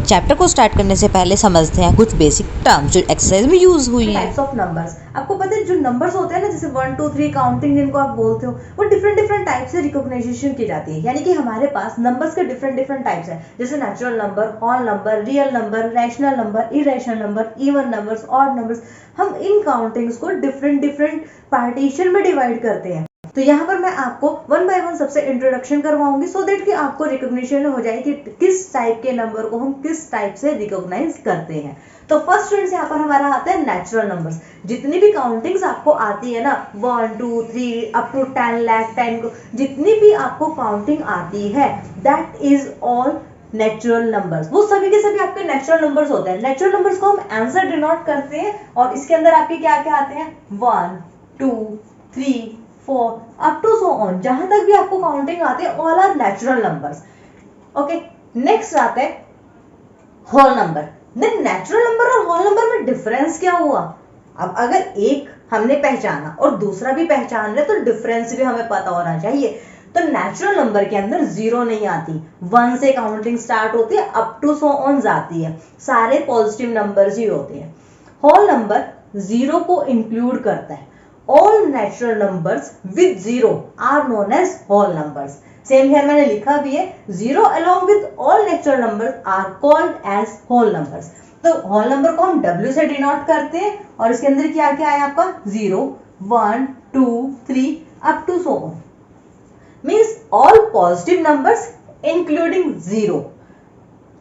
Chapter को start करने से पहले समझते हैं कुछ बेसिक टर्म्स जो एक्सरसाइज में यूज हुई हैं। Types of numbers. आपको पता है जो नंबर्स होते हैं ना, जैसे 1 2 3 काउंटिंग जिनको आप बोलते हो, वो डिफरेंट टाइप से रिकॉग्नाइजेशन की जाती है। यानी कि हमारे पास नंबर्स के डिफरेंट टाइप्स हैं, जैसे natural number, whole number, real number, rational number, irrational number, even numbers, odd numbers. हम इन काउंटिंग्स को डिफरेंट पार्टीशन में डिवाइड करते हैं। तो यहाँ पर मैं आपको वन बाय वन सबसे इंट्रोडक्शन करवाऊंगी, सो दैट कि आपको रिकॉग्निशन हो जाए कि किस टाइप के नंबर को हम किस टाइप से रिकॉग्नाइज करते हैं। तो फर्स्ट स्टूडेंट्स यहाँ पर हमारा आता है नेचुरल नंबर्स। जितनी भी काउंटिंग्स आपको आती है ना, 1 2 3 अप टू 10 लाख 10 को, जितनी भी आपको काउंटिंग आती है, that is all natural numbers. वो सभी के सभी आपके नेचुरल नंबर्स होते हैं। नेचुरल नंबर्स को हम आंसर डिनोट करते हैं और इसके अंदर आपके क्या क्या आते हैं, 1 2 3 4 अप टू सो ऑन। जहां तक भी आपको काउंटिंग आते हैं, all are natural numbers. Okay, next आता है whole number. Then natural number और होल नंबर में डिफरेंस क्या हुआ? अब अगर एक हमने पहचाना और दूसरा भी पहचान ले, तो डिफरेंस भी हमें पता होना चाहिए। तो नेचुरल नंबर के अंदर जीरो नहीं आती, 1 से काउंटिंग स्टार्ट होती है, अप टू सो ऑन जाती है, सारे पॉजिटिव नंबर्स ही होते हैं। होल नंबर जीरो को इंक्लूड करता है। All natural numbers with zero are known as whole numbers. Same here मैंने लिखा भी है, zero along with all natural numbers are called as whole numbers. तो whole number को हम W से डिनोट करते हैं और इसके अंदर क्या क्या है आपका, 0 1 2 3 up to so on. Means all positive numbers including zero.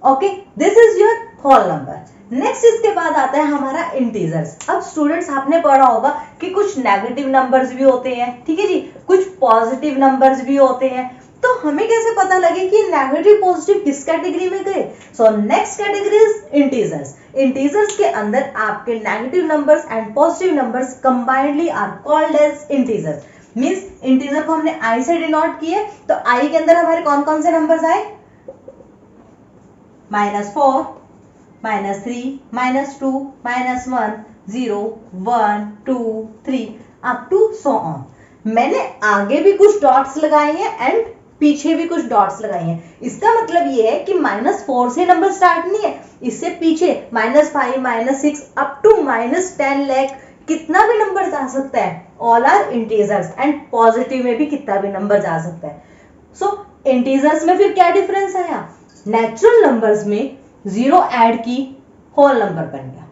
Okay, this is your whole number. Next इसके बाद आता है हमारा इंटीजर्स। अब स्टूडेंट्स आपने पढ़ा होगा कि कुछ नेगेटिव नंबर्स भी होते हैं, ठीक है जी, कुछ पॉजिटिव नंबर्स भी होते हैं। तो हमें कैसे पता लगे कि नेगेटिव पॉजिटिव किस कैटेगरी में गए? So next category is integers. Integers के अंदर आपके negative numbers and positive numbers combinedly are called as integers. Means integer को हमने आई से डिनोट किए, तो आई के अंदर हमारे कौन कौन से नंबर्स आए? -4 -3 -2 -1 0 1 2 3 अप टू सो ऑन। मैंने आगे भी कुछ डॉट्स लगाए हैं एंड पीछे भी कुछ डॉट्स लगाए हैं। इसका मतलब ये है कि -4 से नंबर स्टार्ट नहीं है, इससे पीछे -5 -6 अप टू -10 लाख कितना भी नंबर जा सकता है। All are integers and positive में भी कितना भी नंबर जा सकता है। सो इंटीजर्स में फिर क्या डिफरेंस आया? नेचुरल नंबर्स में जीरो ऐड की, होल नंबर बन गया।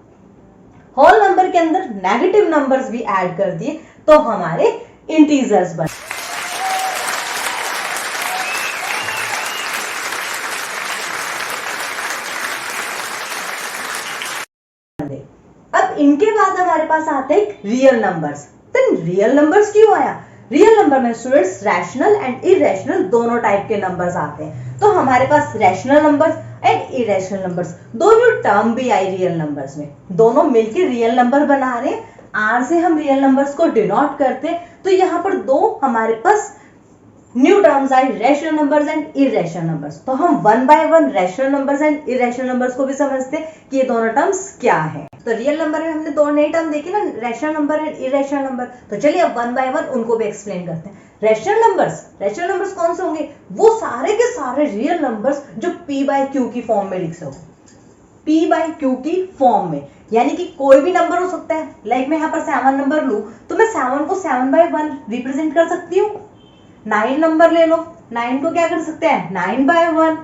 होल नंबर के अंदर नेगेटिव नंबर्स भी ऐड कर दिए, तो हमारे इंटीजर्स बन। अब इनके बाद हमारे पास आते हैं रियल नंबर्स। तो रियल नंबर्स क्यों आया? रियल नंबर में स्टूडेंट्स रैशनल एंड इरेशनल दोनों टाइप के नंबर्स आते हैं। तो हमारे पास rational numbers and irrational numbers, दोनों टर्म भी आई रियल नंबर्स में, दोनों मिलकर रियल नंबर बना रहे हैं। आर से हम रियल नंबर्स को डिनोट करते हैं, तो यहाँ पर दो हमारे पास न्यू टर्म्स आए, rational numbers and irrational numbers. तो हम one by one rational numbers and irrational numbers को भी समझते हैं कि ये दोनों टर्म्स क्या है। तो रियल नंबर में हमने दो नई टर्म देखी ना, rational number and irrational number. तो चलिए अब वन बाय वन उनको भी एक्सप्लेन करते हैं। रैशनल नंबर्स कौन से होंगे? वो सारे के सारे रियल नंबर्स जो p/q की फॉर्म में लिख सको, p/q की फॉर्म में, यानी कि कोई भी नंबर हो सकता है। लाइक मैं यहाँ पर 7 नंबर लूं, तो मैं 7 को 7/1 रिप्रेजेंट कर सकती हूँ। 9 नंबर ले लो, 9 को क्या कर सकते हैं, 9/1।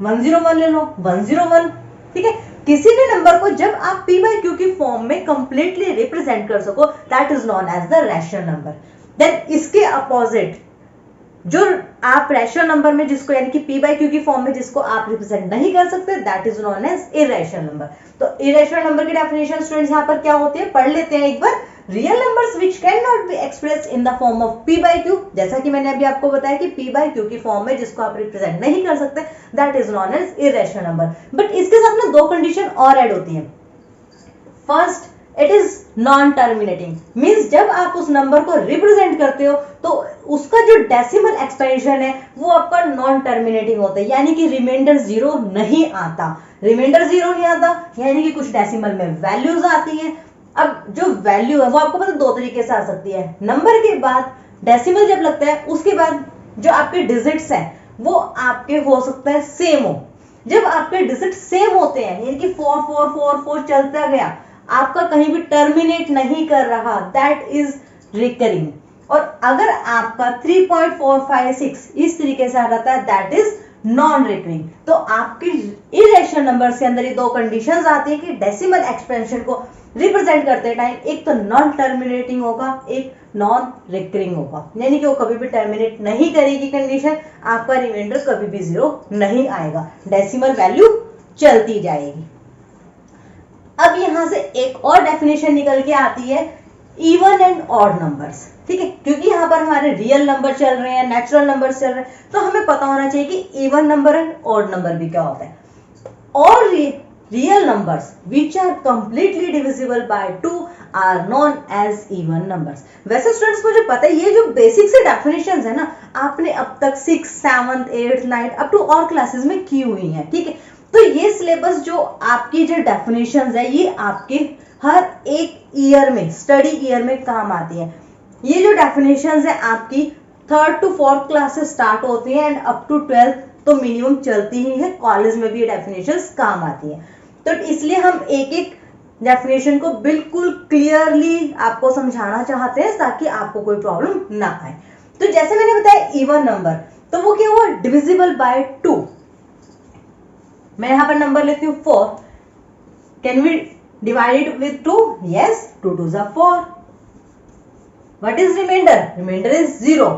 101 ले लो, 101। ठीक है, किसी भी नंबर को जब आप p/q की फॉर्म में कंप्लीटली रिप्रेजेंट कर सको, that is known as the rational number. Then इसके अपोजिट जो आप रैशनल नंबर में जिसको, यानी कि p/q की फॉर्म में जिसको आप रिप्रेजेंट नहीं कर सकते, that is known as irrational number. तो इरेशनल नंबर की डेफिनेशन स्टूडेंट्स यहाँ पर क्या होती है, पढ़ लेते हैं एक बार। Real numbers which can not be expressed in the form of p/q, जैसा कि मैंने अभी आपको बताया कि p/q की फॉर्म में जिसको आप रिप्रेजेंट नहीं कर सकते, that is known as irrational number. But इसके साथ में दो कंडीशन और ऐड होती हैं। First, it is non terminating. Means जब आप उस नंबर को रिप्रेजेंट करते हो, तो उसका जो डेसिमल एक्सपेंशन है वो आपका नॉन टर्मिनेटिंग होता है, यानी कि रिमाइंडर जीरो नहीं आता। रिमाइंडर जीरो नहीं आता यानी कि कुछ डेसिमल में वैल्यूज आती हैं। अब जो वैल्यू है वो आपको पता दो तरीके से आ सकती है। नंबर के बाद डेसिमल जब लगता है, उसके बाद जो आपके डिजिट्स हैं वो आपके हो सकता है सेम हो, जब आपके डिजिट सेम होते हैं, यानी कि 4 4 4 4 चलता गया, आपका कहीं भी टर्मिनेट नहीं कर रहा, दैट इज रिकरिंग। और अगर आपका 3.456 इस तरीके से आ रहा है, दैट इज नॉन रिकरिंग। तो आपके इरेशनल नंबर्स के अंदर ये दो कंडीशंस आती है कि डेसिमल एक्सपेंशन को रिप्रेजेंट करते टाइम एक तो नॉन टर्मिनेटिंग होगा, एक नॉन रिकरिंग होगा, यानी कि वो कभी भी टर्मिनेट नहीं करेगी कंडीशन, आपका रिमाइंडर कभी भी 0 नहीं आएगा, डेसिमल वैल्यू चलती जाएगी। अब यहां से एक और डेफिनेशन निकल के आती है, इवन एंड ऑड नंबर्स, ठीक है, क्योंकि यहाँ पर हमारे रियल नंबर चल रहे हैं, नेचुरल नंबर चल रहे हैं, तो हमें पता होना चाहिए कि even number and odd number भी क्या होता है। और real numbers which are completely divisible by 2 are known as even numbers. वैसे स्टूडेंट्स मुझे पता है ये जो बेसिक से डेफिनेशंस है ना, आपने अब तक 6th 7th 8th 9th up to और क्लासेस में की हुई है, ठीक है। तो ये सिलेबस जो आपकी जो डेफिनेशंस है, ये आपके हर एक ईयर में, स्टडी ईयर में काम आती है। ये जो डेफिनेशंस है आपकी 3rd to 4th क्लास से स्टार्ट होती है एंड अप टू 12th तो मिनिमम चलती ही है, कॉलेज में भी ये डेफिनेशंस काम आती है। तो इसलिए हम एक एक डेफिनेशन को बिल्कुल क्लियरली आपको समझाना चाहते हैं ताकि आपको कोई प्रॉब्लम ना आए। तो जैसे मैंने बताया इवन नंबर, तो वो क्या हुआ, डिविजिबल बाय 2। मैं यहां पर नंबर लेती हूँ 4, can we divide it with 2? Yes, 2 2s are 4। What is remainder? Remainder is 0।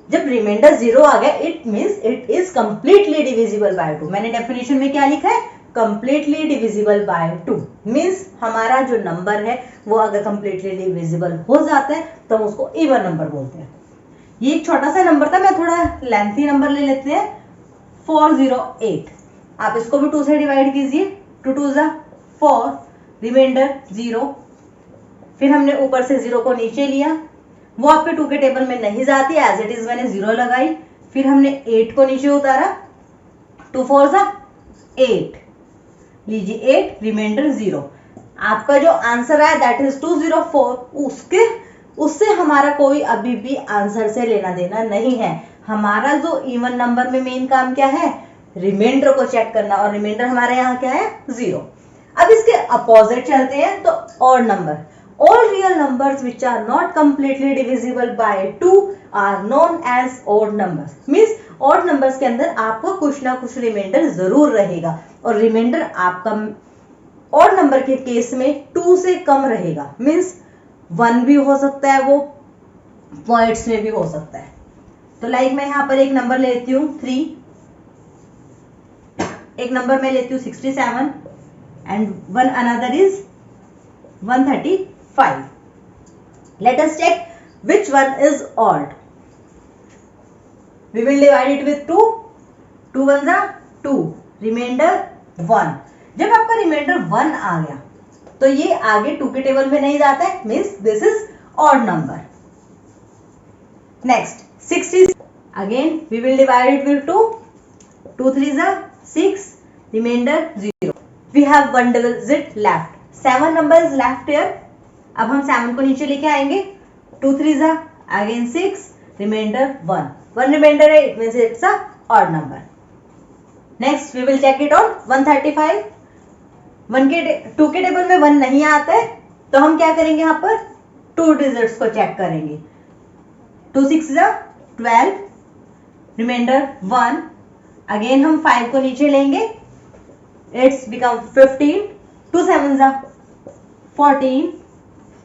जब रिमाइंडर 0 आ गया, it means it is completely divisible by 2। मैंने डेफिनेशन में क्या लिखा है, कंप्लीटली डिविजिबल बाय 2 मींस हमारा जो नंबर है वो अगर कंप्लीटली डिविजिबल हो जाता है तो हम उसको इवन नंबर बोलते हैं। ये एक छोटा सा नंबर था, मैं थोड़ा लेंथी नंबर ले लेते हैं, 408। आप इसको भी 2 से डिवाइड कीजिए, 2 2s are 4, रिमाइंडर 0। फिर हमने ऊपर से 0 को नीचे लिया, वो आपके 2 के टेबल में नहीं जाती, एज इट इज मैंने 0 लगाई। फिर हमने 8 को नीचे उतारा, 2 4s are 8, लीजिए 8, रिमाइंडर 0। आपका जो आंसर है दैट इज 204। उससे हमारा कोई अभी भी आंसर से लेना देना नहीं है। हमारा जो इवन नंबर में मेन काम क्या है, रिमाइंडर को चेक करना, और रिमाइंडर हमारे यहाँ क्या है, 0। अब इसके अपोजिट चलते हैं, तो odd number, all real numbers which are not completely divisible by 2 are known as odd numbers। means odd numbers के अंदर आपका कुछ ना कुछ रिमाइंडर जरूर रहेगा, और रिमाइंडर आपका odd नंबर के केस में 2 से कम रहेगा। means 1 भी हो सकता है, वो पॉइंट्स में भी हो सकता है। तो लाइक मैं यहाँ पर एक नंबर लेती हूँ 3, एक नंबर मैं लेती हूँ 67 and one another is 135। Let us check which one is odd. We will divide it with 2. 2 1s are 2. Remainder 1. जब आपका रिमाइंडर 1 आ गया तो ये आगे 2 के टेबल में नहीं जाता है, means this is odd number. Next 60, again we will divide it with 2. 2 3s are 6, remainder 0. We have one digit left. 7 number is left here. अब हम 7 को नीचे लेके आएंगे, 2 3s are again 6, remainder 1. 1 remainder है, it means it's a odd number. Next we will check it on 135. 2 के table में 1 नहीं आता है, तो हम क्या करेंगे, यहाँ पर 2 डिजिट्स को चेक करेंगे। 2 6s are 12, remainder 1. अगेन हम 5 को नीचे लेंगे, it's become 15. 2 7s are 14,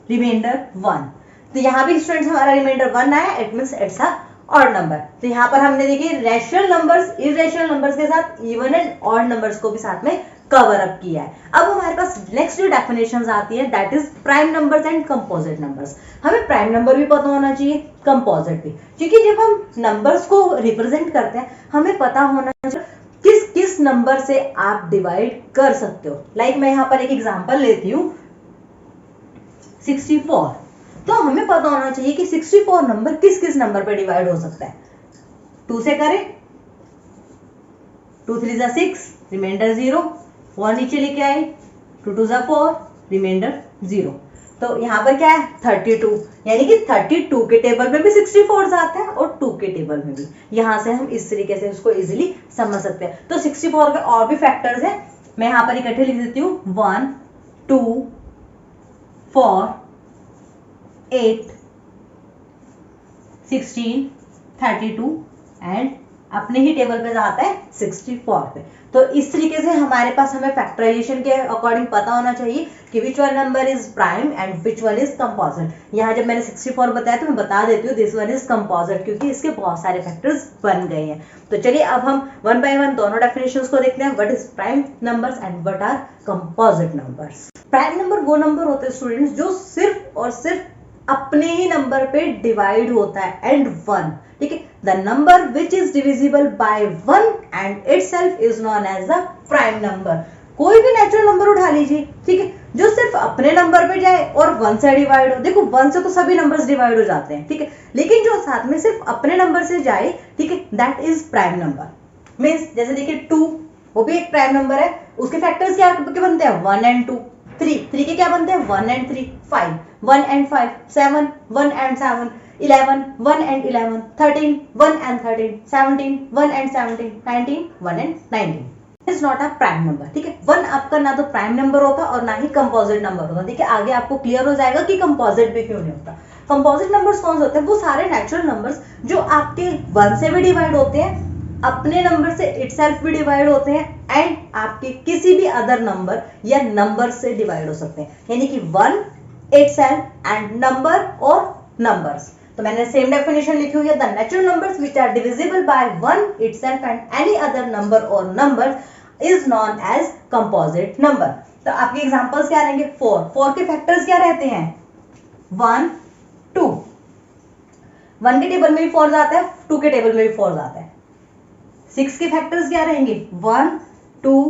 reminder 1। तो यहाँ भी स्टूडेंट्स हमारा रिमाइंडर 1 आया, it means it's a odd number. तो यहाँ पर हमने देखिए रैशनल नंबर्स, इरेशनल नंबर्स के साथ इवन एंड ऑड नंबर्स को भी साथ में कवर अप किया है। अब हमारे पास नेक्स्ट जो डेफिनेशंस आती है that is prime numbers and composite numbers. हमें प्राइम नंबर भी पता होना चाहिए, कंपोजिट भी, क्योंकि जब हम नंबर्स को रिप्रेजेंट करते हैं हमें पता होना चाहिए किस किस नंबर से आप डिवाइड कर सकते हो। लाइक मैं यहाँ पर एक एग्जांपल लेती हूँ 64। तो हमें पता होना चाहिए कि 64 नंबर किस किस नंबर पे डिवाइड हो सकता है। 2 से करें, 2 3s are 6, रिमाइंडर 0। 1 नीचे लेके आए, 2 2s are 4, रिमाइंडर 0। तो तो यहाँ पर क्या है 32, यानी कि 32 के टेबल में भी 64 आते हैं और 2 के टेबल में भी। यहाँ से हम इस तरीके से उसको इजीली समझ सकते हैं। तो 64 के और भी फैक्टर्स हैं, मैं यहाँ पर इकट्ठे लिख देती हूँ 1 2 4 8 16 32 एंड अपने ही टेबल पे आता है 64 पे। तो इस तरीके से हमारे पास हमें फैक्टराइजेशन के अकॉर्डिंग पता होना चाहिए कि which one number is prime and which one is composite. यहाँ जब मैंने 64 बताया तो मैं बता देती हूँ दिस वन इज कंपोजिट, क्योंकि इसके बहुत सारे फैक्टर्स बन गए हैं। तो चलिए अब हम वन बाय वन दोनों डेफिनेशंस को देखते हैं, what is prime numbers and what are composite numbers. Prime number वो नंबर होते हैं स्टूडेंट्स जो सिर्फ और सिर्फ अपने ही नंबर पे डिवाइड होता है एंड वन, ठीक है। The number which is divisible by one and itself is known as the prime number. कोई भी नेचुरल नंबर उठा लीजिए, ठीक है, जो सिर्फ अपने नंबर पे जाए और वन से डिवाइड हो। देखो वन से तो सभी नंबर्स डिवाइड हो जाते हैं, ठीक है, लेकिन जो साथ में सिर्फ अपने नंबर से जाए, ठीक है, that is prime number. Means जैसे देखिए 2, वो भी एक प्राइम नंबर है, उसके फैक्टर्स क्या बनते हैं 1 एंड 2। 3 के क्या बनते हैं 1 and 3। 5 1 and 5। 7 1 and 7। 11 1 and 11। 13 1 and 13। 17 1 and 17। 19 1 and 19 is not a prime number, ठीक है। वन आपका ना तो प्राइम नंबर होता और ना ही कंपोजिट नंबर होता। देखिए आगे आपको क्लियर हो जाएगा कि कंपोजिट भी क्यों नहीं होता। कंपोजिट नंबर्स कौन से होते हैं? वो सारे नेचुरल नंबर्स जो आपके वन से भी डिवाइड होते हैं, अपने नंबर से इटसेल्फ भी डिवाइड होते हैं एंड आपके किसी भी अदर नंबर या नंबर से डिवाइड हो सकते हैं, यानी कि वन, इटसेल्फ एंड नंबर और नंबर्स। तो मैंने सेम डेफिनेशन लिखी हुई है, the natural numbers which are divisible by one, itself and any other number और number is known as composite number. तो आपके एग्जांपल्स क्या रहेंगे? 4 के फैक्टर्स क्या रहते हैं? 1 2। 1 के टेबल में भी 4 आता है, 2 के टेबल में भी 4 आता है। 6 के फैक्टर्स क्या रहेंगे? 1 2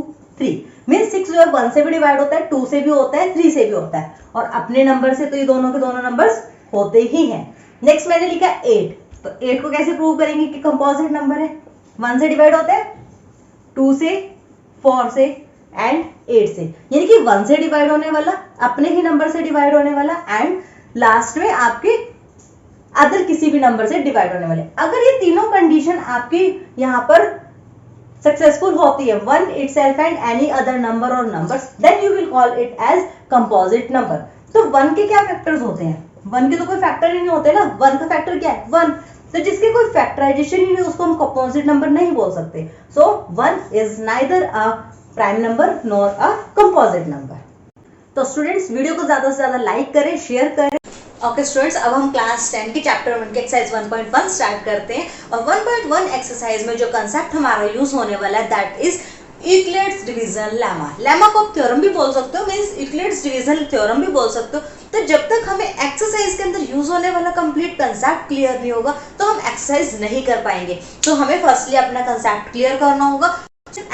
3। मीन 6 जो है 1 से भी डिवाइड होता है, 2 से भी होता है, 3 से भी होता है, और अपने नंबर से तो ये दोनों के दोनों नंबर्स होते ही हैं। नेक्स्ट मैंने लिखा 8। तो 8 को कैसे प्रूव करेंगे कि कंपोजिट नंबर है? 1 से डिवाइड होता है, 2 से, 4 से एंड 8 से, यानी कि 1 से डिवाइड होने वाला, अपने ही नंबर से डिवाइड होने वाला एंड लास्ट में आपके अदर किसी भी नंबर से डिवाइड होने वाले। अगर ये तीनों कंडीशन आपकी यहाँ पर सक्सेसफुल होती है, one, itself and any other number और numbers, then you will call it as composite number. तो 1 के क्या फैक्टर्स होते हैं? 1 के तो कोई फैक्टर ही नहीं होते ना। 1 का फैक्टर क्या है? 1। तो जिसके कोई फैक्टराइजेशन ही नहीं उसको हम कंपोजिट नंबर नहीं बोल सकते। सो 1 is neither a prime number nor a composite number. तो स्टूडेंट्स वीडियो को ज्यादा से ज्यादा लाइक करें, शेयर करें। ओके स्टूडेंट्स, अब हम क्लास 10 की चैप्टर 1 के एक्सरसाइज 1.1 स्टार्ट करते हैं। और 1.1 एक्सरसाइज में जो कंसेप्ट हमारा यूज होने वाला है that is Euclid's division lemma. Lemma को आप थ्योरम भी बोल सकते हो, मींस यूक्लिड्स डिवीजन थ्योरम भी बोल सकते हो। तो जब तक हमें एक्सरसाइज के अंदर यूज होने वाला कंप्लीट कंसेप्ट क्लियर नहीं होगा तो हम एक्सरसाइज नहीं कर पाएंगे। तो हमें फर्स्टली अपना कंसेप्ट क्लियर करना होगा।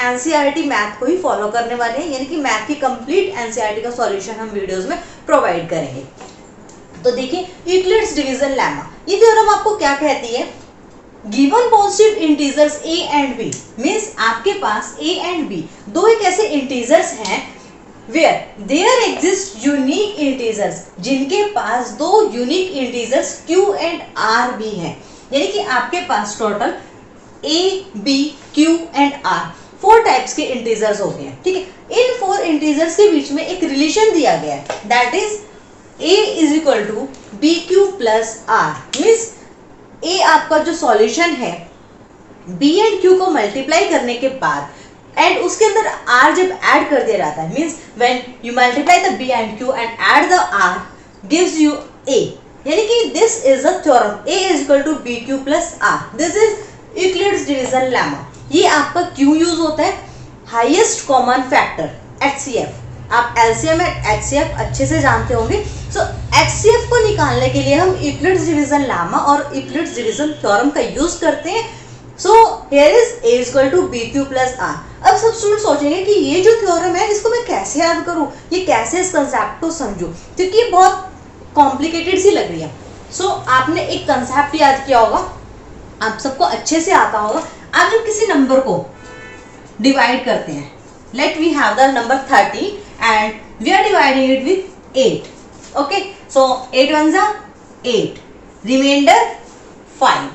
एनसीईआरटी मैथ को ही फॉलो करने वाले हैं, यानी कि मैथ की कंप्लीट एनसीईआरटी का सॉल्यूशन हम वीडियोस में प्रोवाइड करेंगे। तो देखिए यूक्लिड्स डिवीजन लेमा, ये थ्योरम आपको क्या कहती है? Given positive integers a and b, means आपके पास a एंड b दो एक ऐसे इंटीजर्स हैं where there exist unique integers, जिनके पास दो unique integers q and r भी हैं, यानी कि आपके पास total a b q and r 4 types के इंटीजर्स हो गए हैं, ठीक है। इन 4 इंटीजर्स के बीच में एक रिलेशन दिया गया है that is a is equal to B Q plus R. Means a आपका जो सॉल्यूशन है b एंड q को मल्टीप्लाई करने के बाद एंड उसके अंदर r जब ऐड कर दिया जाता है, means when you multiply the b and q and add the r gives you a, यानी कि this is a theorem a is equal to B Q plus R. This is Euclid's division lemma. ये आपका क्यों use होता है? Highest common factor HCF। आप LCM and HCF अच्छे से जानते होंगे। सो HCF को निकालने के लिए हम यूक्लिड्स डिवीजन लेमा और यूक्लिड्स डिवीजन थ्योरम का यूज करते हैं। So here is a is equal to B Q plus R. अब सब स्टूडेंट सोचेंगे कि ये जो थ्योरम है इसको मैं कैसे याद करूं, ये कैसे इस कंसेप्ट को समझूं, क्योंकि ये बहुत कॉम्प्लिकेटेड सी लग रही है। सो आपने एक कंसेप्ट याद किया होगा, आप सबको अच्छे से आता होगा। आप जब किसी नंबर को डिवाइड करते हैं, let we have the number 30 and we are dividing it with 8, okay, so 8 1 जा 8, रिमाइंडर 5।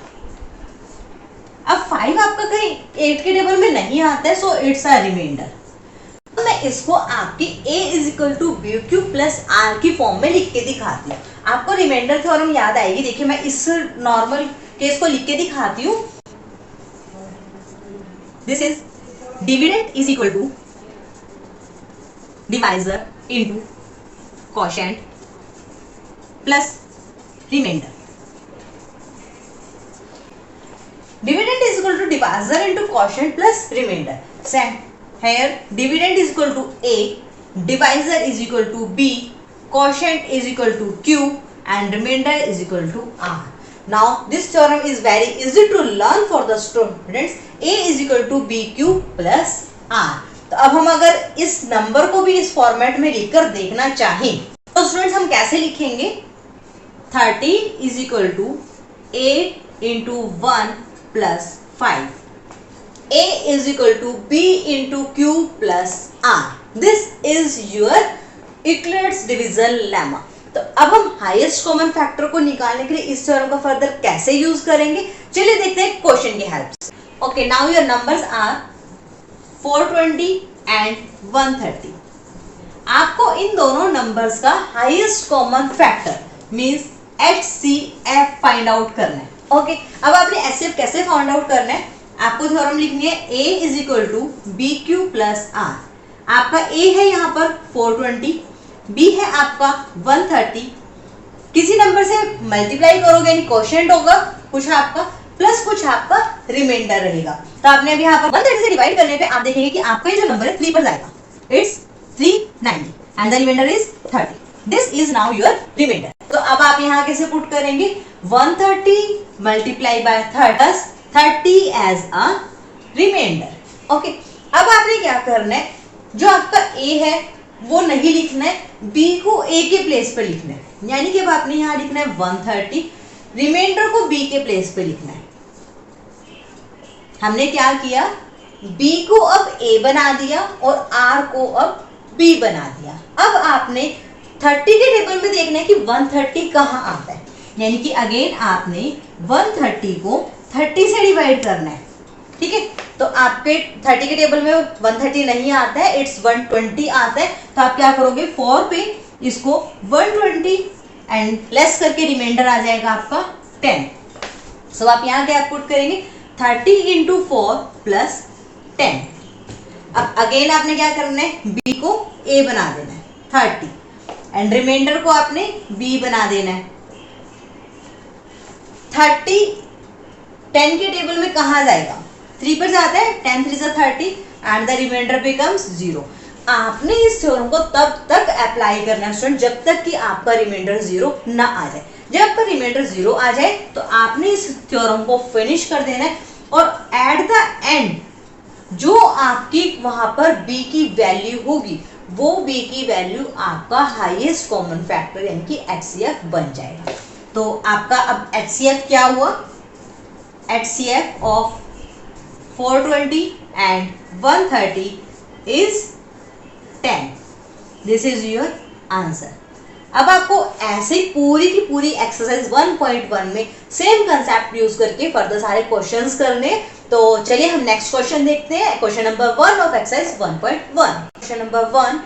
अब 5 आपका कहीं 8 के टेबल में नहीं आता है, सो इट्स अ रिमाइंडर। मैं इसको आपकी a is equal to B Q plus R की फॉर्म में लिख के दिखाती हूँ। आपको रिमाइंडर थ्योरम याद आएगी। देखिए मैं इस नॉर्मल केस को लिख के दिखाती हूँ। This is dividend is equal to divisor into quotient plus remainder. Dividend is equal to divisor into quotient plus remainder. Same here, dividend is equal to A, divisor is equal to B, quotient is equal to Q, and remainder is equal to R. Now this theorem is very easy to learn for the students. A is equal to BQ plus R. तो अब हम अगर इस number को भी इस format में लिखकर देखना चाहें तो स्टूडेंट्स हम कैसे लिखेंगे? 30 is equal to 8 into 1 plus 5. A is equal to B into Q plus R. This is your Euclid's division lemma. तो अब हम हाईएस्ट कॉमन फैक्टर को निकालने के लिए इस थ्योरम का फर्दर कैसे यूज करेंगे, चलिए देखते हैं क्वेश्चन की हेल्प से। Okay, now your numbers are 420 and 130। आपको इन दोनों नंबर्स का highest common factor means HCF find out करना है। ओके, अब आपने HCF कैसे फाइंड आउट करना है? आपको थ्योरम लिखनी है A is equal to B Q plus R. आपका A है यहाँ पर 420, B है आपका 130। किसी नंबर से मल्टीप्लाई करोगे यानी क्वोशिएंट होगा कुछ आपका प्लस कुछ आपका रिमाइंडर रहेगा। तो आपने अभी यहाँ पर 130 से डिवाइड करने पे आप देखेंगे कि आपका ये जो नंबर है 3 पर जाएगा। It's 390 and the remainder is 30। This is now your remainder. तो अब आप यहाँ कैसे पुट करेंगे? 130 multiply by 30 as a remainder. Okay, अब आपने क्या करना है, जो आपका A है वो नहीं लिखना है, B को A के प्लेस पे लिखना है। यानी कि अब आपने यहाँ लिखना है 130, रिमाइंडर को B के प्लेस पे लिखना है। हमने क्या किया, B को अब A बना दिया और R को अब B बना दिया। अब आपने 30 के टेबल में देखना है कि 130 कहाँ आता है, यानी कि अगेन आपने 130 को 30 से डिवाइड करना है। ठीक है, तो आपके 30 के टेबल में 130 नहीं आता है, इट्स 120 आता है। तो आप क्या करोगे, 4 पे इसको 120 एंड लेस करके रिमाइंडर आ जाएगा आपका 10। सो आप यहाँ क्या पुट करेंगे, 30 इंटू 4 प्लस 10। अब अगेन आपने क्या करना है, B को A बना देना है 30 एंड रिमाइंडर को आपने B बना देना है। 30 10 के टेबल में कहाँ जाएगा, 3 पर जाता है, 10 3 जा 30 एंड द रिमाइंडर बिकम्स 0। आपने इस थ्योरम को तब तक अप्लाई करना स्टूडेंट जब तक कि आपका रिमाइंडर 0 ना आ जाए। जब आपका रिमाइंडर 0 आ जाए तो आपने इस थ्योरम को फिनिश कर देना है और एट द एंड जो आपकी वहां पर B की वैल्यू होगी वो B की वैल्यू आपका हाईएस्ट कॉमन फैक्टर यानी कि HCF बन जाएगा। तो आपका अब HCF क्या हुआ, HCF of 420 and 130 is 10। This is your answer. अब आपको ऐसे पूरी की पूरी एक्सरसाइज 1.1 में सेम कंसेप्ट यूज करके फर्दर सारे क्वेश्चंस करने। तो चलिए हम नेक्स्ट क्वेश्चन देखते हैं, question number 1 of exercise 1.1। Question number 1,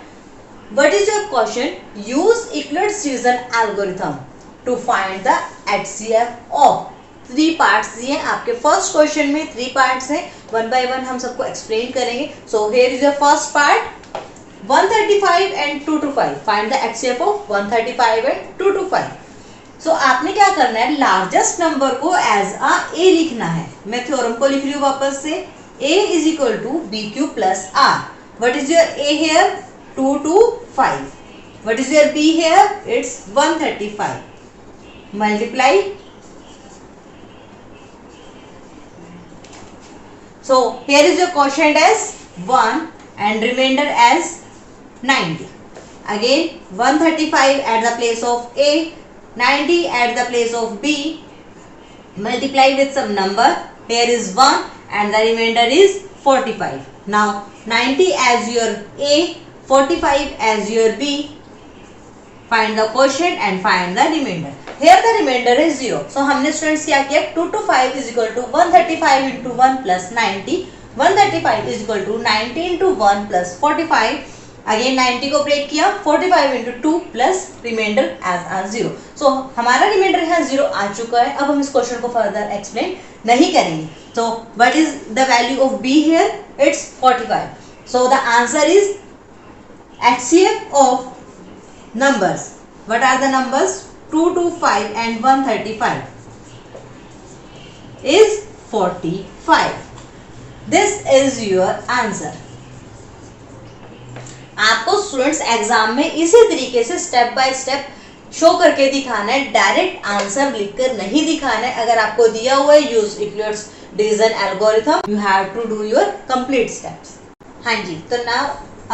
what is your question, use Euclid's division algorithm to find the HCF of. 3 parts दिए आपके फर्स्ट क्वेश्चन में, 3 पार्ट्स हैं, 1 by 1 हम सबको एक्सप्लेन करेंगे। सो here is your first part, 135 and 225. Find the HCF of 135 and 225. So आपने क्या करना है, लार्जेस्ट नंबर को एज अ A लिखना है। मैं थ्योरम को लिख रही हूँ वापस से, A is equal to BQ plus R. What is your A here? 225. What is your B here? It's 135. Multiply. So here is your quotient as 1 and remainder as 90. Again 135 at the place of A, 90 at the place of B. Multiply with some number. Here is 1 and the remainder is 45. Now 90 as your A, 45 as your B. Find the quotient and find the remainder. Here the remainder is 0. So हमने students क्या किया, 2 to 5 is equal to 135 into 1 plus 90. 135 is equal to 90 into 1 plus 45. Again 90 को break किया, 45 into 2 plus remainder as 0. सो हमारा reminder यहाँ 0 आ चुका है. अब हम इस क्वेश्चन को फर्दर एक्सप्लेन नहीं करेंगे. So what is the value of b here, it's 45. So the answer is HCF of numbers. What are the numbers? 225 and 135 is 45. This is your answer. आपको स्टूडेंट्स एग्जाम में इसी तरीके से step by step show करके दिखाना है, direct answer लिखकर नहीं दिखाना है. अगर आपको दिया हुआ है use Euclid's division algorithm, you have to do your complete steps. हाँ जी, तो now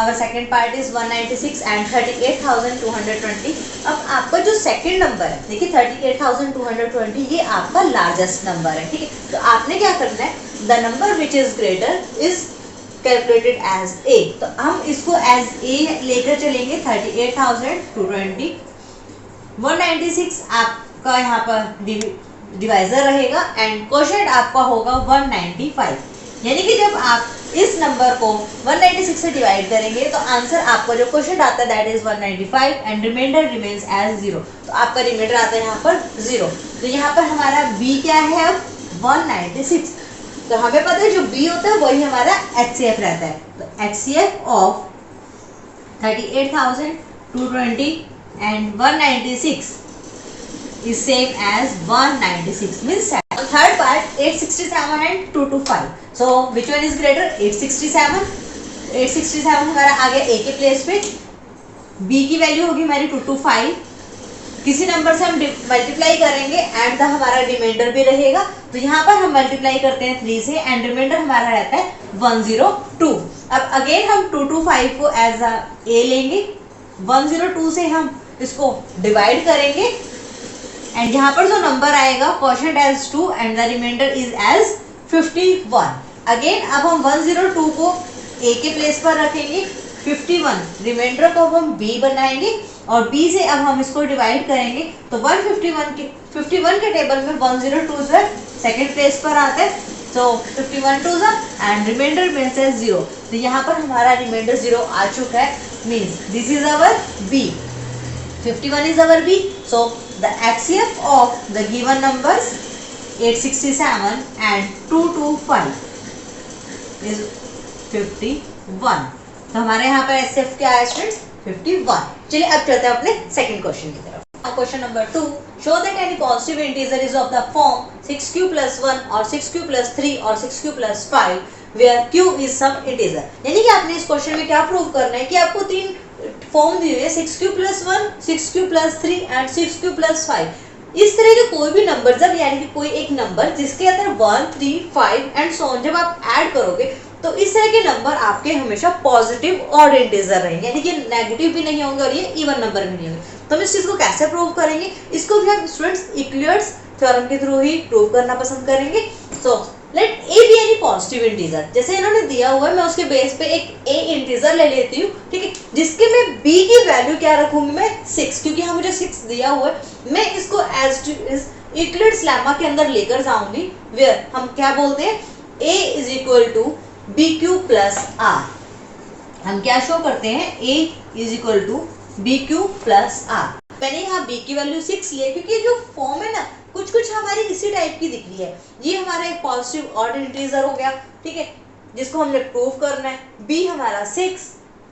our second part is 196 and 38,220. अब आपका जो सेकेंड नंबर है, देखिए 38,220 ये आपका लार्जेस्ट नंबर है, ठीक है. तो आपने क्या करना है, the number which is greater is calculated as A. तो हम इसको एज ए लेकर चलेंगे. 38,220. 196 आपका यहाँ पर डिवाइजर रहेगा एंड क्वोशिएंट आपका होगा 195. यानी कि जब आप इस नंबर को 196 से डिवाइड करेंगे तो आंसर आपका जो क्वोशिएंट आता है that is 195 and remainder remains as 0. तो आपका रिमाइंडर आता है यहाँ पर 0. तो यहाँ पर हमारा b क्या है, अब 196. तो हमें पता है जो b होता है वही हमारा HCF रहता है. तो HCF of 38,220 and 196 is same as 196 means 7. Third part 867 and 225. So which one is greater? 867. 867 हमारा आ गया a के प्लेस पे. b की वैल्यू होगी हमारी 225. किसी नंबर से हम मल्टीप्लाई करेंगे एंड द हमारा रिमाइंडर भी रहेगा. तो यहाँ पर हम मल्टीप्लाई करते हैं 3 से एंड रिमाइंडर हमारा रहता है 102. अब अगेन हम 225 को एज a लेंगे. 102 से हम इसको डिवाइड करेंगे एंड यहाँ पर जो नंबर आएगा quotient as 2 and the remainder is as 51. Again अब हम 102 को a के प्लेस पर रखेंगे. 51 रिमाइंडर को अब हम b बनाएंगे और b से अब हम इसको डिवाइड करेंगे. तो 51 के टेबल में 102 जो है सेकेंड प्लेस पर आता है. So 51 two and remainder means as 0. तो यहाँ पर हमारा रिमाइंडर 0 आ चुका है. Means this is our b. 51 is our b. So the HCF of the given numbers 867 and 225 is 51. तो हमारे यहाँ पर HCF क्या है स्टूडेंट्स, 51. चलिए अब चलते हैं अपने सेकंड क्वेश्चन की तरफ. Question number 2. Show that any positive integer is of the form 6q plus 1 or 6q plus 3 or 6q plus 5 where q is some integer. यानी कि आपने इस क्वेश्चन में क्या प्रूव करना है कि आपको तीन फॉर्म दी हुई है 6q plus 1, 6q plus 3 and 6q plus 5. इस तरह के कोई भी नंबर जब यानी कि कोई एक नंबर जिसके अंदर 1, 3, 5 एंड सो ऑन जब आप ऐड करोगे तो इस तरह के नंबर आपके हमेशा पॉजिटिव और इंटीजर रहेंगे, यानी कि नेगेटिव भी नहीं होंगे और ये इवन नंबर भी नहीं होंगे. तो हम इस चीज को कैसे प्रूव करेंगे, इसको भी हम स्टूडेंट्स यूक्लिड्स थ्योरम के थ्रू ही प्रूव करना पसंद करेंगे. So let a be any positive integer. जैसे इन्होंने दिया हुआ है मैं उसके बेस पे एक ए इंटीजर ले लेती हूँ, ठीक है, जिसके मैं बी की वैल्यू क्या रखूंगी, मैं 6, क्योंकि यहाँ मुझे 6 दिया हुआ है. मैं इसको एज इज यूक्लिड्स लेमा के अंदर लेकर जाऊंगी वेयर हम क्या बोलते हैं a is equal to B Q plus R. हम क्या शो करते हैं, a is equal to B Q plus R. मैंने यहाँ b की वैल्यू 6 लिया क्योंकि जो फॉर्म है ना कुछ कुछ हमारी इसी टाइप की दिख रही है. ये हमारा एक पॉजिटिव ऑड इंटीजर हो गया, ठीक है, जिसको हमने प्रूव करना है. b हमारा 6,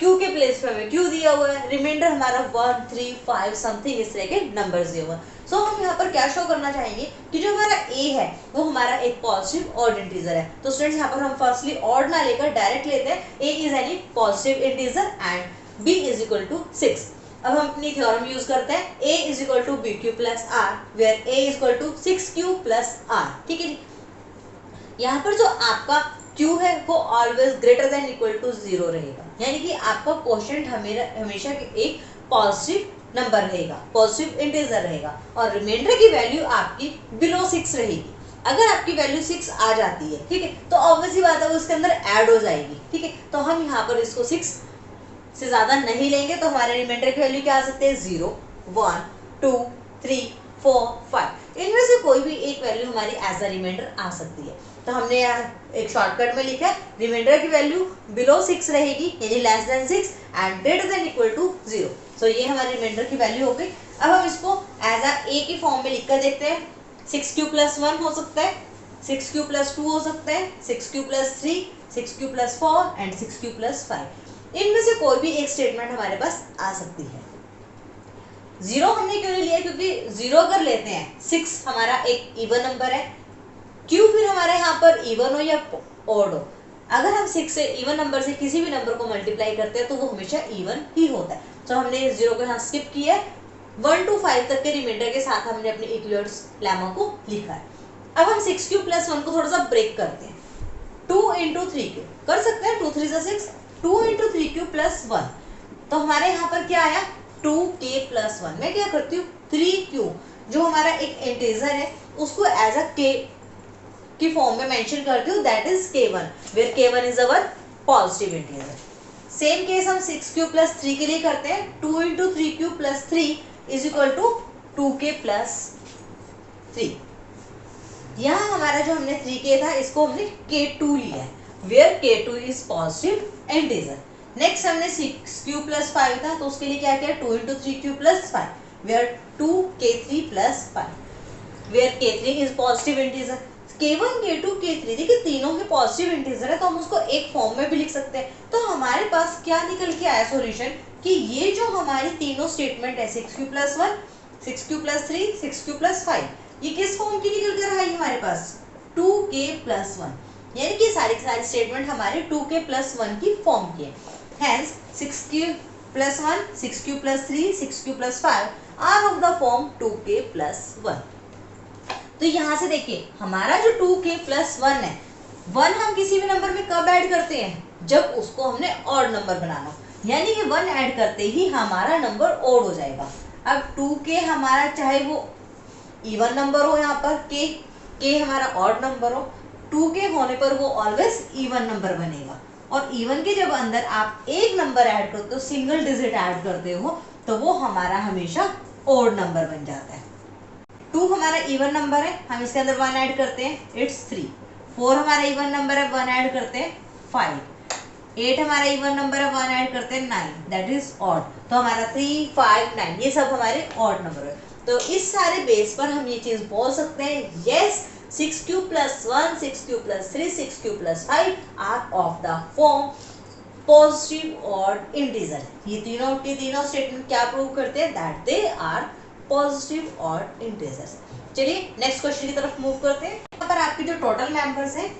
q के प्लेस पे हमें q दिया हुआ है, रिमाइंडर हमारा 1, 3, 5 समथिंग इस तरह के नंबर्स दिए हुए हैं. सो हम यहाँ पर क्या शो करना चाहेंगे कि जो हमारा a है वो हमारा एक पॉजिटिव ऑड इंटीजर है. तो स्टूडेंट्स यहाँ पर हम फर्स्टली ऑड ना लेकर डायरेक्ट लेते हैं a is any positive integer and b is equal to 6. अब हम अपनी थ्योरम यूज करते हैं a is equal to B Q plus R where a is equal to 6q plus R. ठीक है, यहाँ पर जो आपका q है वो always greater than equal to 0 रहेगा, यानी कि आपका क्वोशिएंट हमेशा एक पॉजिटिव नंबर रहेगा, पॉजिटिव इंटीजर रहेगा और रिमाइंडर की वैल्यू आपकी बिलो 6 रहेगी. अगर आपकी वैल्यू 6 आ जाती है, ठीक है, तो ऑब्वियसली बात है उसके अंदर ऐड हो जाएगी. ठीक है, तो हम यहाँ पर इसको 6 से ज्यादा नहीं लेंगे तो हमारे रिमाइंडर की वैल्यू क्या आ सकती है 0. 1 2 3 4 5, इनमें से कोई भी एक वैल्यू हमारी एज अ रिमाइंडर आ सकती है। तो हमने यहाँ एक शॉर्टकट में लिखा है रिमाइंडर की वैल्यू बिलो 6 रहेगी, यानी less than 6 and greater than equal to 0। So ये हमारी रिमाइंडर की वैल्यू हो गई। अब हम इसको एज अ ए की फॉर्म में लिखकर देखते हैं। 6q + 1 हो सकता है, 6q + 2 हो सकता है, 6q + 3, 6q + 4 एंड 6q + 5। इनमें से कोई भी एक स्टेटमेंट हमारे पास आ सकती है। 0 हमने क्यों नहीं लिया, क्योंकि 0 अगर लेते हैं 6 हमारा एक इवन नंबर है, q फिर हमारे यहाँ पर इवन हो या ऑड हो, अगर हम 6 से इवन नंबर से किसी भी नंबर को मल्टीप्लाई करते हैं तो वो हमेशा इवन ही होता है। तो हमने 0 को यहाँ स्किप किया है। 1 to 5 तक के रिमाइंडर के साथ हमने अपने इक्विवेलेंस लेमा को लिखा है। अब हम 6q + 1 को थोड़ा सा ब्रेक करते हैं। 2 × 3q कर सकते हैं, 2 3 = 6, 2 × 3q + 1। तो हमारे यहाँ पर क्या आया 2k + 1। मैं क्या करती हूँ 3q जो हमारा एक इंटीजर है उसको एज अ k की फॉर्म में मेंशन करती हूँ, that is k1 where k1 is our positive integer. Same case हम 6q + 3 के लिए करते हैं। 2 × 3q + 3 = 2k + 3। यहाँ हमारा जो हमने 3k था इसको हमने k2 लिया है, where k2 is positive integer. Next हमने 6q + 5 था तो उसके लिए क्या किया 2 × 3q + 5 where 2k3 + 5 where k3 is positive integer. k1 k2 k3 देखिए तीनों के पॉजिटिव इंटीजर है तो हम उसको एक फॉर्म में भी लिख सकते हैं। तो हमारे पास क्या निकल के आया सॉल्यूशन कि ये जो हमारी तीनों स्टेटमेंट है 6q + 1, 6q + 3, 6q + 5, ये किस फॉर्म की निकल कर आई हमारे पास 2k + 1, यानी कि सारी स्टेटमेंट हमारे 2k + 1 की फॉर्म की है। Hence 6q + 1, 6q + 3, 6q + 5 are of the form 2k + 1। तो यहाँ से देखिए हमारा जो 2k + 1 है, 1 हम किसी भी नंबर में कब ऐड करते हैं जब उसको हमने ऑड नंबर बनाना, यानी कि 1 ऐड करते ही हमारा नंबर ऑड हो जाएगा। अब 2k हमारा चाहे वो इवन नंबर हो, यहाँ पर k हमारा ऑड नंबर हो, 2k होने पर वो ऑलवेज इवन नंबर बनेगा। और इवन के जब अंदर आप एक नंबर ऐड करते हो, सिंगल डिजिट ऐड करते हो, तो वो हमारा हमेशा ऑड नंबर बन जाता है। 2 हमारा इवन नंबर है, हम इसके अंदर 1 ऐड करते हैं, इट्स 3। 4 हमारा इवन नंबर है, 1 ऐड करते हैं 5। 8 हमारा इवन नंबर है, 1 ऐड करते हैं 9, दैट इज ऑड। तो हमारा 3 5 9 ये सब हमारे ऑड नंबर है। तो इस सारे बेस पर हम ये चीज बोल सकते हैं, yes 6q + 1, 6q + 3, 6q + 5 are of the form positive odd integer. ये तीनों के तीनों स्टेटमेंट क्या प्रूव करते हैं, that they are positive odd integers. चलिए नेक्स्ट क्वेश्चन की तरफ मूव करते हैं। यहाँ पर आपके जो टोटल मेंबर्स हैं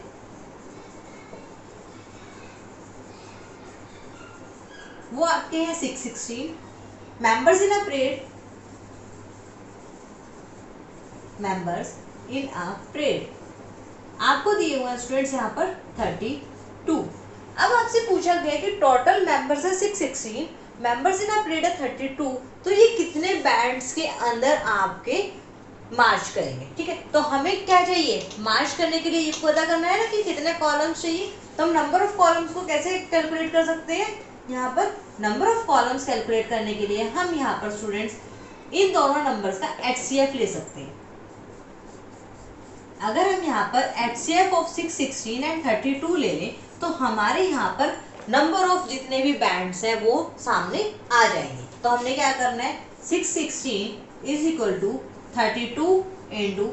वो आपके हैं 616 members in a parade, members in a parade आपको दिए हुए स्टूडेंट्स यहाँ पर 32। अब आपसे पूछा गया कि टोटल मेंबर्स है 616, मेंबर्स इन अ परेड है 32, तो ये कितने बैंड्स के अंदर आपके मार्च करेंगे। ठीक है, तो हमें क्या चाहिए मार्च करने के लिए ये पता करना है ना कि कितने कॉलम्स चाहिए। तो हम नंबर ऑफ कॉलम्स को कैसे कैलकुलेट कर सकते हैं, यहाँ पर नंबर ऑफ कॉलम्स कैलकुलेट करने के लिए हम यहाँ पर स्टूडेंट्स इन दोनों नंबर्स का HCF ले सकते हैं। अगर हम यहाँ पर HCF ऑफ 616 एंड 32 ले लें तो हमारे यहाँ पर नंबर ऑफ जितने भी बैंड्स हैं वो सामने आ जाएंगे। तो हमने क्या करना है 616 is equal to 32 into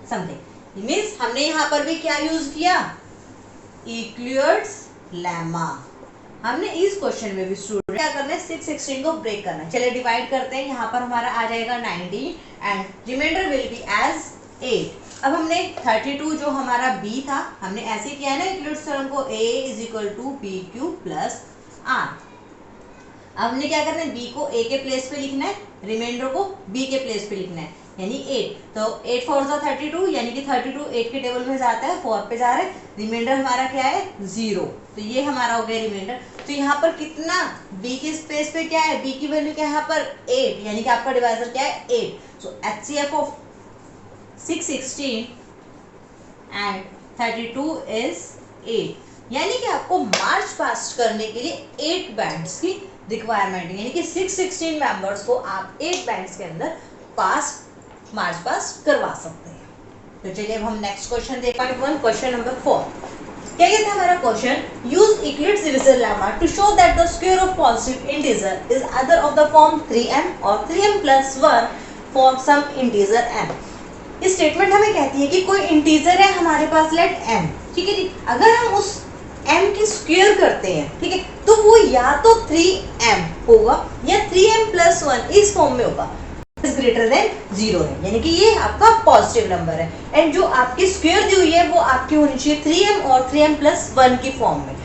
something, means हमने यहाँ पर भी क्या यूज किया इक्विवेलेंस लेमा। हमने इस क्वेश्चन में भी स्टूडेंट क्या करना है 616 को ब्रेक करना है। चलिए डिवाइड करते हैं, यहाँ पर हमारा आ जाएगा 90 and reminder will be as 8। अब हमने 32 जो हमारा b था हमने ऐसे किया है ना इक्विवेलेंस थ्योरम को, a = bq + r। अब हमने क्या करना है b को a के प्लेस पे लिखना है, रिमाइंडर को b के प्लेस पे लिखना है, यानी 8। तो 8 4 = 32, यानी कि 32 8 के टेबल में जाता है, 4 पे जा रहा है, रिमाइंडर हमारा क्या है 0। तो ये हमारा हो गया रिमाइंडर। तो यहाँ पर कितना b के स्पेस पे क्या है, b की वैल्यू क्या है यहाँ पर 8, यानी कि आपका डिवाइजर क्या है 8। सो HCF ऑफ 616 and 32 is 8। यानी कि आपको मार्च पास करने के लिए 8 बैंड्स की रिक्वायरमेंट है, यानी कि 616 मेंबर्स को आप 8 बैंड्स के अंदर मार्च पास करवा सकते हैं। तो चलिए अब हम नेक्स्ट क्वेश्चन देख पाएंगे। क्वेश्चन नंबर 4 क्या कहता है हमारा question, use Euclid's division lemma to show that the square of positive integer is either of the form 3m और 3m + 1 for some integer m। इस स्टेटमेंट हमें कहती है कि कोई इंटीजर है हमारे पास, लेट m, ठीक है जी, अगर हम उस m की स्क्वायर करते हैं, ठीक है, तो वो या तो 3m होगा या 3m + 1 इस फॉर्म में होगा, इज ग्रेटर देन 0 है, यानी कि ये आपका पॉजिटिव नंबर है। एंड जो आपकी स्क्वायर दी हुई है वो आपकी होनी चाहिए 3m और 3m + 1 की फॉर्म में।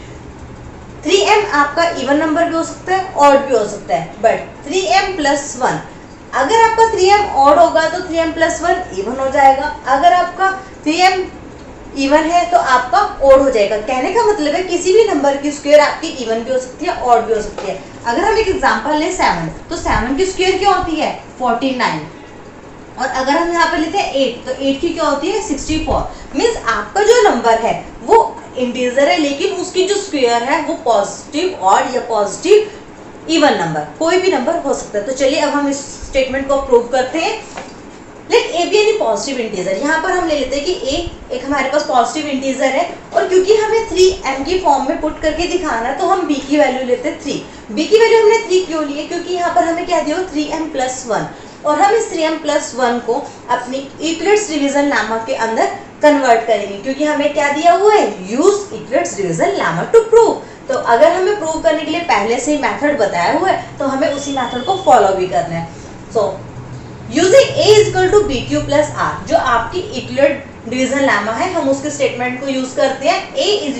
3m आपका इवन नंबर भी हो सकता है, ऑड भी हो सकता है, बट 3m + 1, अगर आपका 3m ऑड होगा तो 3m + 1 इवन हो जाएगा, अगर आपका 3m इवन है तो आपका ऑड हो जाएगा। कहने का मतलब है किसी भी नंबर की स्क्वायर आपकी इवन भी हो सकती है, ऑड भी हो सकती है। अगर हम एक एग्जांपल लें 7, तो 7 की स्क्वायर क्या होती है 49, और अगर हम यहाँ पे लेते हैं 8, तो 8 की क्या होती है 64। मींस आपका जो नंबर है वो इंटीजर है, लेकिन उसकी जो स्क्वायर है वो पॉजिटिव ऑड या पॉजिटिव इवन नंबर, कोई भी नंबर हो सकता है। तो चलिए अब हम इस स्टेटमेंट को प्रूव करते हैं। Let a be any positive integer, यहाँ पर हम ले लेते हैं कि ए एक हमारे पास पॉजिटिव इंटीजर है, और क्योंकि हमें 3m की फॉर्म में पुट करके दिखाना है तो हम b की वैल्यू लेते हैं 3। b की वैल्यू हमने 3 क्यों लिए, क्योंकि यहाँ पर हमें क्या दिया 3m + 1, और हम इस 3m + 1 को अपनी यूक्लिड्स डिवीजन लेमा के अंदर कन्वर्ट करेंगे, क्योंकि हमें क्या दिया हुआ है, use Euclid's division lemma to prove. तो अगर हमें प्रूव करने के लिए पहले से ही मेथड बताया हुआ है तो हमें उसी मेथड को फॉलो भी करना है। So using a = bq + r, जो आपकी यूक्लिड डिवीजन लेमा है, हम उसके स्टेटमेंट को यूज करते हैं। a =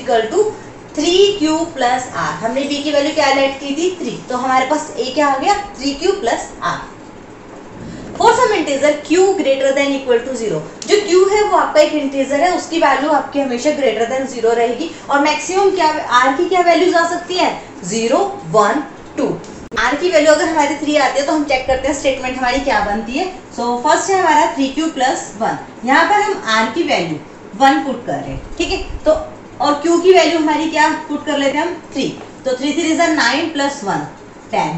3q + r, हमने b की वैल्यू क्या लेट की थी 3, तो हमारे पास a क्या आ गया 3q + r। For some integer q greater than equal to 0, जो q है वो आपका एक इंटीजर है, उसकी वैल्यू आपकी हमेशा ग्रेटर देन 0 रहेगी, और मैक्सिमम क्या r की क्या वैल्यूज आ सकती है 0, 1, 2। r की वैल्यू अगर हमारी 3 आती है तो हम चेक करते हैं स्टेटमेंट हमारी क्या बनती है। सो फर्स्ट है हमारा 3q + 1, यहाँ पर हम r की वैल्यू 1 पुट कर रहे हैं, ठीक है, तो और q की वैल्यू हमारी क्या पुट कर लेते हैं हम 3, तो 3 3 9 + 1 10,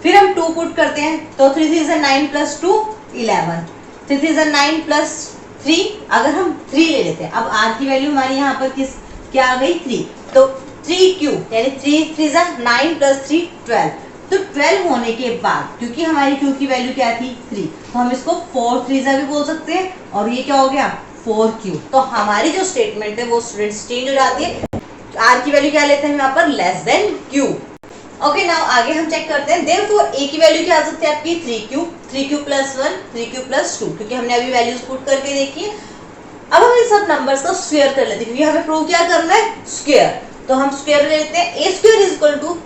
फिर हम 2 पुट करते हैं, तो 3 3 9 + 2 11, 3 3 9 + 3, अगर हम 3 ले लेते हैं, अब r की वैल्यू हमारी यहाँ पर क्या आ गई 3, तो 3q यानी 3 3 9 + 3 12, तो 12 होने के बाद क्योंकि हमारी q की वैल्यू क्या थी 3, तो हम इसको 4 3 भी बोल सकते हैं, और ये क्या हो गया 4q। तो हमारी जो स्टेटमेंट है वो स्टूडेंट्स चेंज हो जाती है, r की वैल्यू क्या लेते हैं यहाँ पर less than q। Okay, now आगे हम चेक करते हैं। देयरफॉर a की वैल्यू क्या आ सकती है आपकी 3q + 1 3q + 2, क्योंकि हमने अभी वैल्यूज पुट करके देखी है। अब हम इन सब नंबर्स को स्क्वायर कर लेते हैं, क्योंकि हमें प्रूव क्या करना है स्क्वायर, तो हम स्क्वायर ले लेते हैं। a² =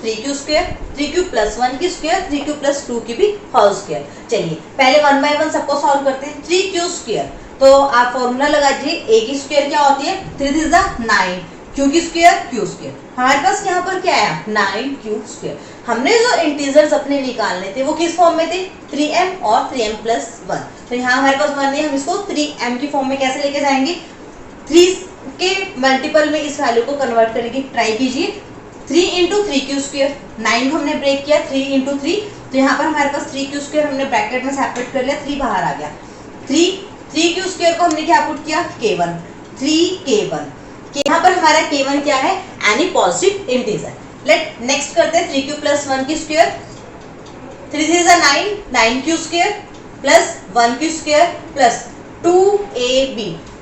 3q², 3q + 1 की स्क्वायर, 3q + 2 की भी होल स्क्वायर। चलिए पहले 1 बाय 1 सबको सॉल्व करते हैं। 3q², तो आप फॉर्मूला लगा दीजिए, a की स्क्वायर क्या होती है 3 3 9, q की स्क्वायर q², हमारे पास यहाँ पर क्या आया 9q²। हमने जो इंटीजर्स अपने निकालने थे वो किस फॉर्म में थे 3m और 3m + 1, तो यहाँ हमारे पास 1 है, हम इसको 3m की फॉर्म में कैसे लेके जाएंगे 3 के मल्टीपल में इस वैल्यू को कन्वर्ट करने की ट्राई कीजिए। 3 × 3q², 9 को हमने ब्रेक किया 3 × 3, तो यहाँ पर हमारे पास 3q² हमने ब्रैकेट में सेपरेट कर लिया, 3 बाहर आ गया। 3q² को हमने क्या पुट किया k1, 3k1, यहाँ पर हमारा k1 क्या है any positive integer. Let next करते हैं 3q + 1 की square, 3 3 9 9q² + 1q² + 2ab,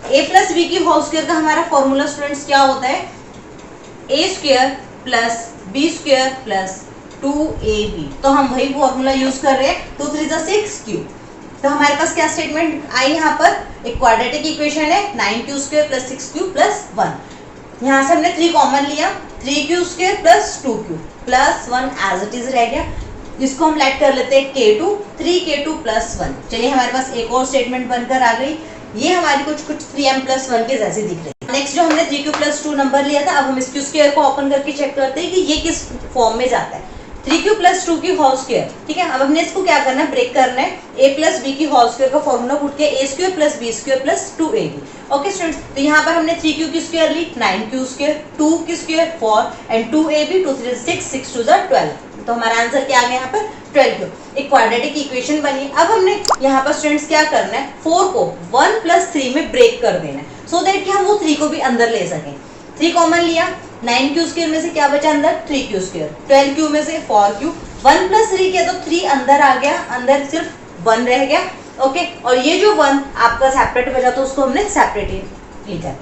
a + b की होल स्क्वायर का हमारा फॉर्मूला स्टूडेंट्स क्या होता है a² + b² + 2ab, तो हम वही फॉर्मूला यूज कर रहे हैं। 2 3 6q, तो हमारे पास क्या स्टेटमेंट आई यहाँ पर एक क्वाड्रेटिक इक्वेशन है 9q² + 6q + 1, यहाँ से हमने 3 कॉमन लिया, 3q² + 2q + 1 as it is रह गया, जिसको हम लेट कर लेते हैं k2, 3k2 + 1। चलिए हमारे पास एक और स्टेटमेंट बनकर आ गई, ये हमारी कुछ 3m + 1 के जैसी दिख रही है। नेक्स्ट जो हमने 3q + 2 नंबर लिया था, अब हम इस q² को ओपन करके चेक करते हैं कि ये किस फॉर्म में जाता है। 3q प्लस 2 की होल स्क्वायर, ठीक है। अब हमने इसको क्या करना है, ब्रेक करना है। a प्लस बी की होल स्क्वायर का फॉर्मूला पुट किया, a square plus b square plus 2ab। Okay students, तो यहाँ पर हमने 3q की स्क्वायर ली, 9q स्क्वायर, 2 की स्क्वायर 4 एंड 2ab, 2 3 6, 6 2 12। तो हमारा आंसर क्या आ गया यहाँ पर 12। एक क्वाड्रेटिक इक्वेशन बनी। अब हमने यहाँ पर स्टूडेंट्स क्या करना है, 4 को 1 प्लस 3 में ब्रेक कर देना है, सो दैट कि हम वो 3 को भी अंदर ले सकें। 3 कॉमन लिया, 9q स्क्वायर में से क्या बचा अंदर, 3q स्क्वायर, 12q में से 4q, 1 प्लस 3 किया तो 3 अंदर आ गया, अंदर सिर्फ 1 रह गया। ओके, और ये जो 1 आपका सेपरेट बचा तो उसको हमने सेपरेट लिखा।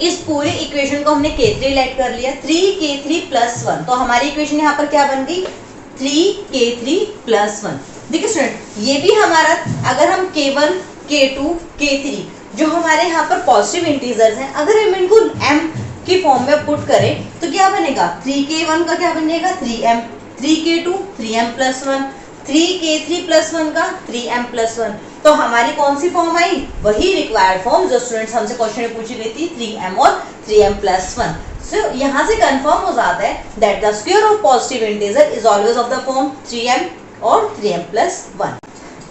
इस पूरे इक्वेशन को हमने k3 लेट कर लिया, 3k3 प्लस 1। तो हमारी इक्वेशन यहाँ पर क्या बन गई, 3k3 प्लस 1। देखिए स्टूडेंट, ये भी हमारा, अगर हम k1 k2 k3 जो हमारे यहाँ पर पॉजिटिव इंटीजर्स हैं, अगर हम इनको m की फॉर्म में पुट करें तो क्या बनेगा, 3k1 का क्या बनेगा 3m, 3k2 3m plus 1, 3k3 plus 1 का 3m प्लस 1। तो हमारी कौन सी फॉर्म आई, वही रिक्वायर्ड फॉर्म जो स्टूडेंट्स हमसे क्वेश्चन में पूछी गई थी, 3m और 3m प्लस 1। सो यहाँ से कंफर्म हो जाता है that the square of positive integer is always of the form 3m और 3m प्लस 1।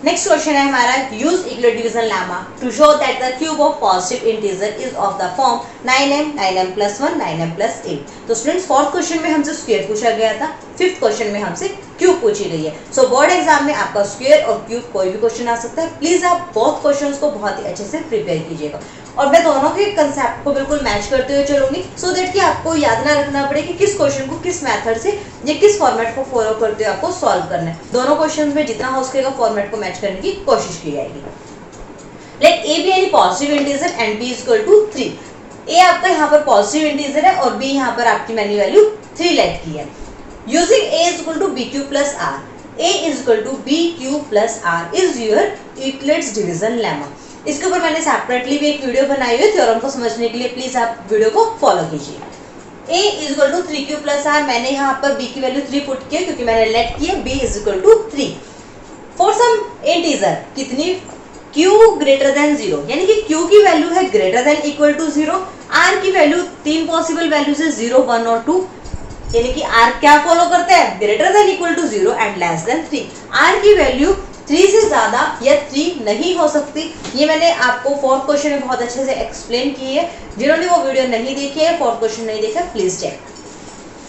नेक्स्ट क्वेश्चन है हमारा, use equal division lemma to show that the cube of positive integer is of the form 9m, 9m plus 1, 9m plus 8। तो students, fourth question में हमसे square पूछा गया था, fifth question में हमसे क्यूब पूछी गई है। सो बोर्ड एग्जाम में आपका स्क्वायर और क्यूब कोई भी क्वेश्चन आ सकता है। प्लीज आप बोथ क्वेश्चंस को बहुत ही अच्छे से प्रिपेयर कीजिएगा, और मैं दोनों के कंसेप्ट को बिल्कुल मैच करते हुए चलूंगी, सो दैट कि आपको याद ना रखना पड़े कि किस क्वेश्चन को किस मेथड से या किस फॉर्मेट को फॉलो करते हुए आपको सॉल्व करना है। दोनों क्वेश्चन में जितना हो सकेगा फॉर्मेट को मैच करने की कोशिश की जाएगी। Let a be any positive integer and b is equal to 3। a आपका यहाँ पर पॉजिटिव इंटीजर है और b यहाँ पर आपकी मैंने वैल्यू 3 लेट की है। Using a is equal to bq plus r, a is equal to bq plus r is your Euclid's division lemma। इसके ऊपर मैंने सेपरेटली भी एक वीडियो बनाई हुई है थ्योरम को समझने के लिए, प्लीज आप वीडियो को फॉलो कीजिए। a is equal to 3q plus r, मैंने यहाँ पर b की वैल्यू 3 पुट किया क्योंकि मैंने लेट किया, b is equal to 3। For some integer कितनी, q ग्रेटर देन 0, यानी कि q की वैल्यू है greater than equal to 0, r की वैल्यू 3 पॉसिबल वैल्यूज है 0, 1 और 2, यानी कि r क्या फॉलो करता है, greater than equal to 0 and less than 3। r की वैल्यू 3 से ज्यादा या 3 नहीं हो सकती। ये मैंने आपको फोर्थ क्वेश्चन में बहुत अच्छे से एक्सप्लेन की है। जिन्होंने वो वीडियो नहीं देखी है, फोर्थ क्वेश्चन नहीं देखा, प्लीज चेक।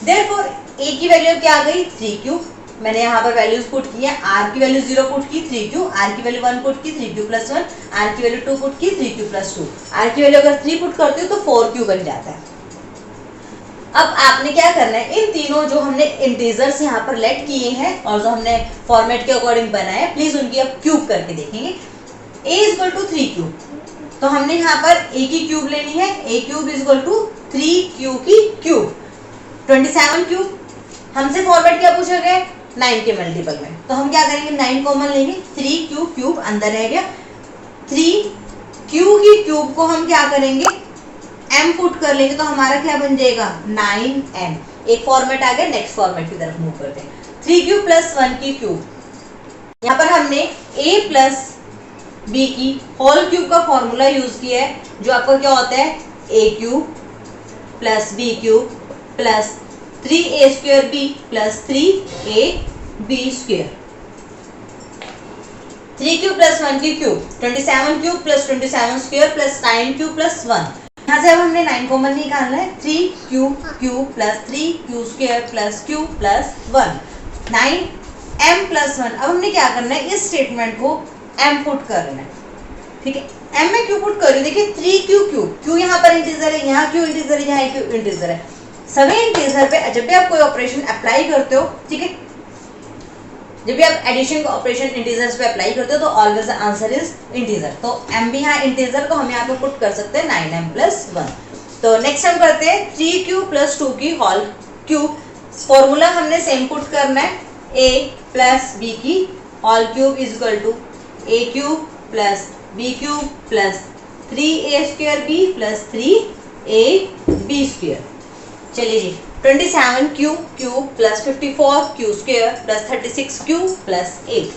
देयरफॉर a की वैल्यू क्या आ गई 3q, मैंने यहाँ पर वैल्यूज पुट की है, r की वैल्यू 0 पुट की 3q, r की वैल्यू 1 पुट की 3q प्लस 1, r की वैल्यू 2 पुट की 3q प्लस 2, r की वैल्यू अगर 3 पुट करते हो तो 4q बन जाता है। अब आपने क्या करना है, इन तीनों जो हमने इंटीजर्स यहाँ पर लेट किए हैं और जो हमने फॉर्मेट के अकॉर्डिंग बनाया है, प्लीज उनकी अब क्यूब करके देखेंगे। a is equal to 3q, तो हमने यहाँ पर a की क्यूब लेनी है, a cube is equal to 3q की क्यूब, 27 क्यूब। हमसे फॉर्मेट क्या पूछा गया, 9 के मल्टीपल में, तो हम क्या करेंगे 9 कॉमन लेंगे, 3q क्यूब अंदर रह गया, 3q की क्यूब को हम क्या करेंगे m पुट कर लेंगे, तो हमारा क्या बन जाएगा 9m। एक फॉर्मेट आ गया, नेक्स्ट फॉर्मेट की तरफ मूव करते हैं। 3q प्लस 1 की क्यूब, यहाँ पर हमने a प्लस b की होल क्यूब का फॉर्मूला यूज किया है, जो आपका क्या होता है a cube plus b cube plus 3a square b plus 3ab square. 3q plus 1 की cube, 27 cube plus 27 square plus 9q plus 1। यहाँ से अब हमने 9 कॉमन निकालना है, 3q cube plus 3q square plus q plus 1, 9m plus 1। अब हमने क्या करना है, इस स्टेटमेंट को m पुट करना है, ठीक है। m में q पुट करिए, देखिए 3q क्यूब, q यहाँ पर इंटीजर है, यहाँ q इंटीजर है, यहाँ q इंटीजर है। सभी इंटीजर पे जब भी आप कोई ऑपरेशन अप्लाई करते हो, ठीक है, जब भी आप एडिशन का ऑपरेशन इंटीजर्स पे अप्लाई करते हो तो always the answer is integer. तो m भी यहाँ इंटीजर को हम यहाँ पे पुट कर सकते हैं 9m प्लस 1। तो नेक्स्ट हम करते हैं 3q प्लस 2 की होल क्यूब। फॉर्मूला हमने सेम पुट करना है, a प्लस b की whole cube is equal to a cube plus b cube plus 3a square b plus 3ab square. चलिए जी, 27q cube plus 54q square plus 36q plus 8।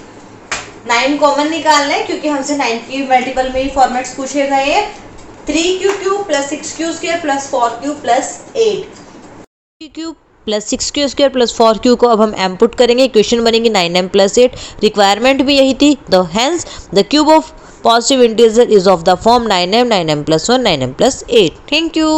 9 common निकालना है क्योंकि हमसे 9 की मल्टीपल में ही फॉर्मेट्स पूछे गए हैं। 3q cube plus 6q square plus 4q plus 8। Cube plus 6q² plus 4q को अब हम m पुट करेंगे, इक्वेशन बनेगी 9m + 8। रिक्वायरमेंट भी यही थी। The hence the cube of positive integer is of the form 9m + 1 9m + 8। Thank you.